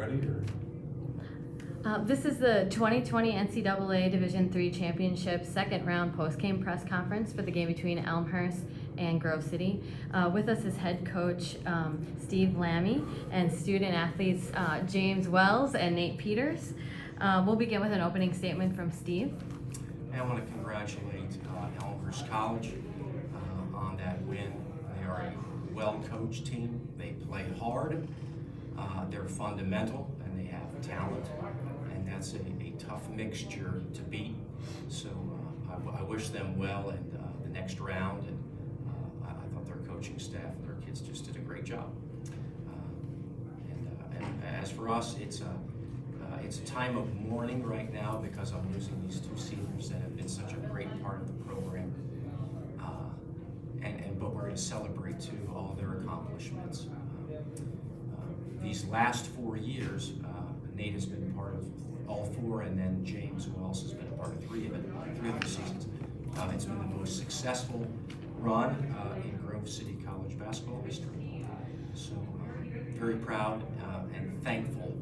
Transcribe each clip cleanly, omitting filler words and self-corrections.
ready? Or? This is the 2020 NCAA Division III Championship second round post-game press conference for the game between Elmhurst and Grove City. With us is head coach Steve Lammy and student athletes James Wells and Nate Peters. We'll begin with an opening statement from Steve. I want to congratulate Elmhurst College on that win. They are a well-coached team. They play hard. They're fundamental and they have talent, and that's a tough mixture to beat. So I wish them well in the next round, and I thought their coaching staff and their kids just did a great job. And as for us, it's a time of mourning right now because I'm losing these two seniors that have been such a great part of the program. But we're going to celebrate too all of their accomplishments. These last 4 years, Nate has been part of all four, and then James Wells has been a part of three of the seasons. It's been the most successful run in Grove City College basketball history. So very proud and thankful,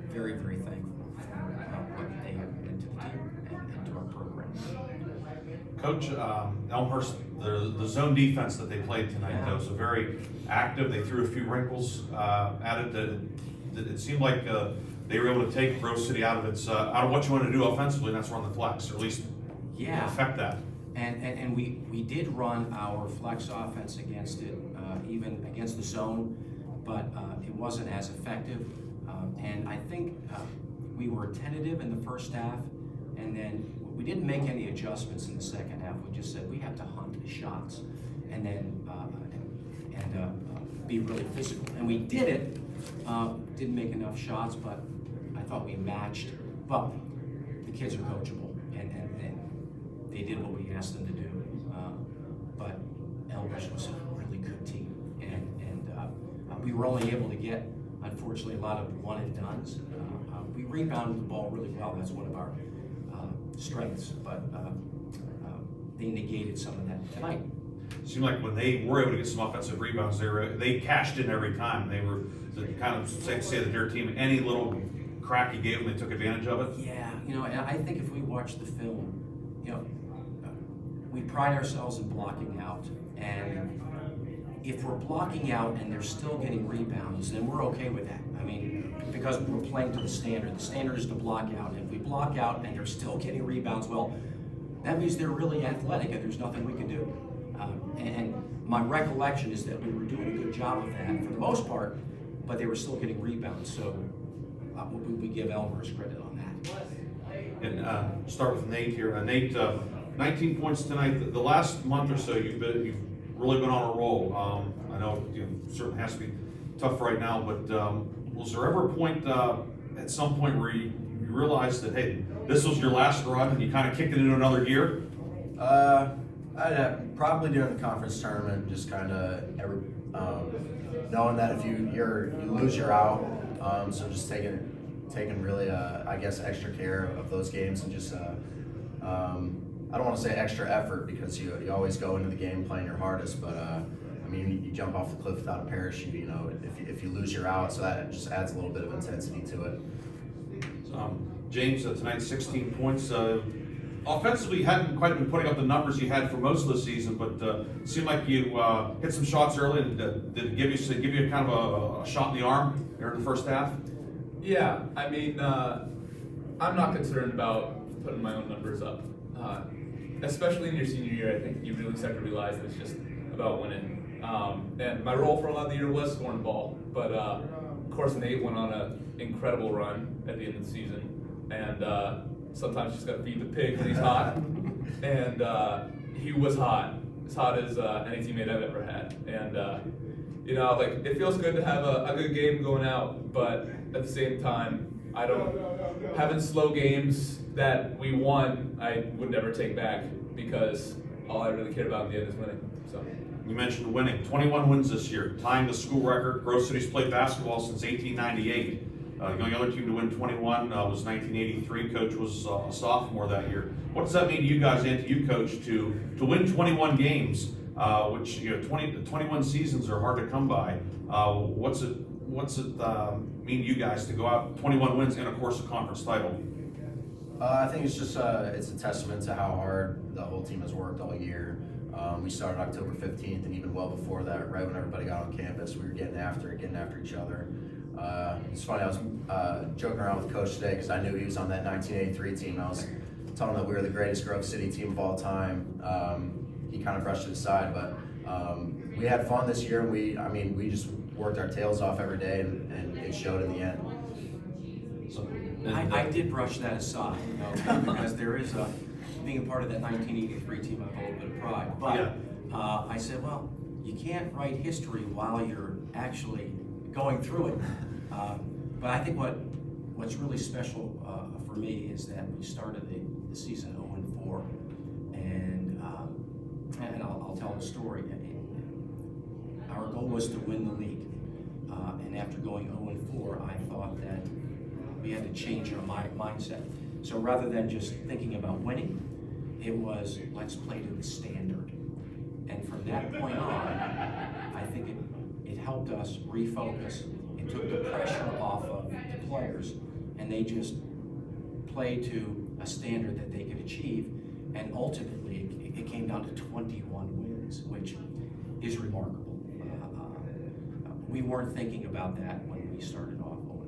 very, very thankful for what they have meant to the team and to our program. Coach, Elmhurst, the zone defense that they played tonight was very active. They threw a few wrinkles at it that it seemed like they were able to take Grove City out of what you want to do offensively, and that's run the flex, or at least affect that. And we did run our flex offense against it, even against the zone, but it wasn't as effective. And I think we were tentative in the first half, and then we didn't make any adjustments in the second half. We just said we have to hunt the shots, and then be really physical. And we did it. Didn't make enough shots, but I thought we matched. But the kids are coachable, and they did what we asked them to do. But Elmhurst was a really good team, and we were only able to get, unfortunately, a lot of one and dones. We rebounded the ball really well. That's one of our strengths, but they negated some of that tonight. It seemed like when they were able to get some offensive rebounds, they cashed in every time. They were kind of safe to say that their team, any little crack you gave them, they took advantage of it. Yeah, and I think if we watch the film, we pride ourselves in blocking out, and if we're blocking out and they're still getting rebounds, then we're okay with that. I mean, because we're playing to the standard. The standard is to block out. And if we block out and they're still getting rebounds, well, that means they're really athletic and there's nothing we can do. And my recollection is that we were doing a good job of that for the most part, but they were still getting rebounds. So we give Elmhurst credit on that. And start with Nate here. Nate, 19 points tonight. The last month or so, you've really been on a roll. I know it certainly has to be tough right now, but was there ever a point at some point where you realized that, hey, this was your last run and you kind of kicked it into another gear? Probably during the conference tournament, just kind of knowing that if you lose, you're out. So just taking really, I guess, extra care of those games, and just I don't want to say extra effort because you always go into the game playing your hardest, but I mean, you jump off the cliff without a parachute. If you lose, you're out. So that just adds a little bit of intensity to it. James, tonight 16 points. Offensively, you hadn't quite been putting up the numbers you had for most of the season, but it seemed like you hit some shots early. And did it give you kind of a shot in the arm there in the first half? Yeah, I mean, I'm not concerned about putting my own numbers up. Especially in your senior year, I think you really start to realize that it's just about winning. And my role for a lot of the year was scoring the ball, but of course Nate went on an incredible run at the end of the season, and sometimes you just got to feed the pig when he's hot, and he was hot, as hot as any teammate I've ever had, and it feels good to have a good game going out, but at the same time, having slow games that we won, I would never take back, because all I really care about in the end is winning. So. You mentioned winning. 21 wins this year, tying the school record. Grove City's played basketball since 1898. The only other team to win 21 was 1983. Coach was a sophomore that year. What does that mean to you guys and to you, Coach, to win 21 games, which 21 seasons are hard to come by? What what's it mean to you guys to go out 21 wins and of course a conference title? I think it's just it's a testament to how hard the whole team has worked all year. We started October 15th, and even well before that, right when everybody got on campus, we were getting after each other. It's funny, I was joking around with Coach today because I knew he was on that 1983 team. I was telling him that we were the greatest Grove City team of all time. He kind of brushed it aside, but we had fun this year, and we just worked our tails off every day, and it showed in the end. So, I did brush that aside, because there is being a part of that 1983 team, I have a little bit of pride. But Yeah. I said, well, you can't write history while you're actually going through it. But I think what's really special for me is that we started the season 0-4, and I'll tell the story. Our goal was to win the league, and after going 0-4, I thought that we had to change our mindset. So rather than just thinking about winning, it was let's play to the standard. And from that point on, I think it helped us refocus. It took the pressure off of the players, and they just played to a standard that they could achieve. And ultimately, it came down to 21 wins, which is remarkable. We weren't thinking about that when we started off 0-4.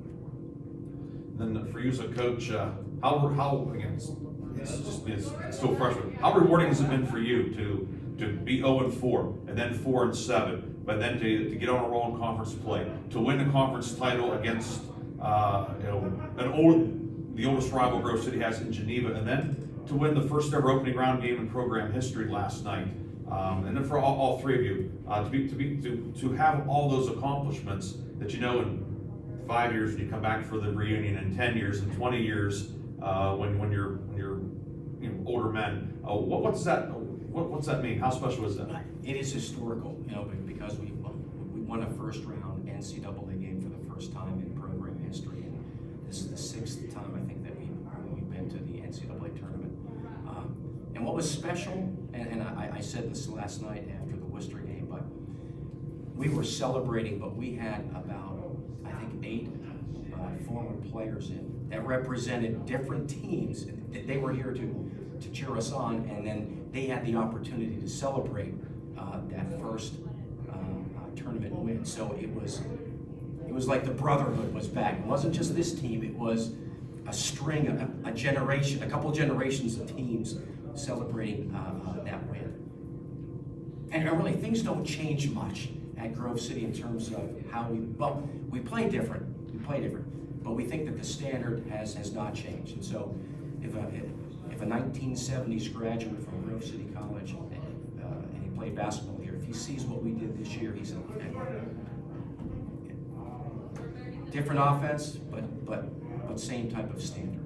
Then for you as a coach, how again, it's still fresh. How rewarding has it been for you to be 0-4 and then 4-7, but then to get on a roll in conference play, to win the conference title against the oldest rival Grove City has in Geneva, and then to win the first ever opening round game in program history last night, and then for all three of you to have all those accomplishments that in 5 years when you come back for the reunion, in 10 years, in 20 years, when you're older men. What's that mean? How special is that? It is historical, because we won a first round NCAA game for the first time in program history, and this is the 6th time I think that we've been to the NCAA tournament. And what was special, and I said this last night after the Worcester game, but we were celebrating, but we had about, I think, 8 former players in that represented different teams. They were here to cheer us on, and then they had the opportunity to celebrate that first tournament win. So it was like the brotherhood was back. It wasn't just this team, it was a string, a generation, a couple generations of teams celebrating that win. And really, things don't change much at Grove City in terms of how we play different, but we think that the standard has not changed. And so if a 1970s graduate from Grove City College and he played basketball here, if he sees what we did this year, he's different offense, but same type of standard.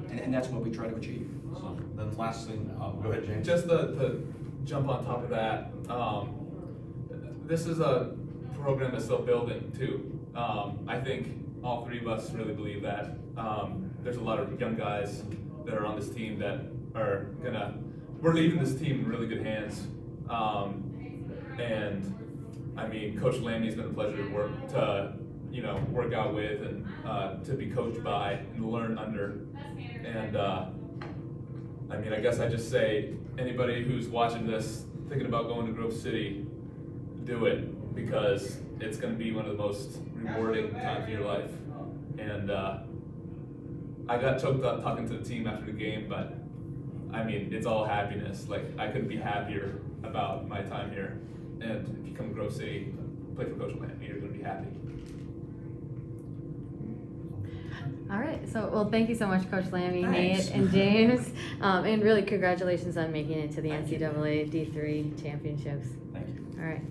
And that's what we try to achieve. So then last thing, go ahead, James. Just to jump on top of that, this is a program that's still building too. I think all three of us really believe that. There's a lot of young guys that are on this team that we're leaving this team in really good hands. And I mean, Coach Lammy's been a pleasure to work out with and to be coached by and learn under. And I mean, I guess I just say anybody who's watching this, thinking about going to Grove City, do it, because it's going to be one of the most rewarding times of your life. And I got choked up talking to the team after the game, but I mean, it's all happiness. Like, I couldn't be happier about my time here. And if you come to Grove City, play for Coach Lammy, you're going to be happy. All right, so well, thank you so much, Coach Lammy, Thanks. Nate, and James, and really congratulations on making it to the Thank you. NCAA D3 championships. Thank you. All right.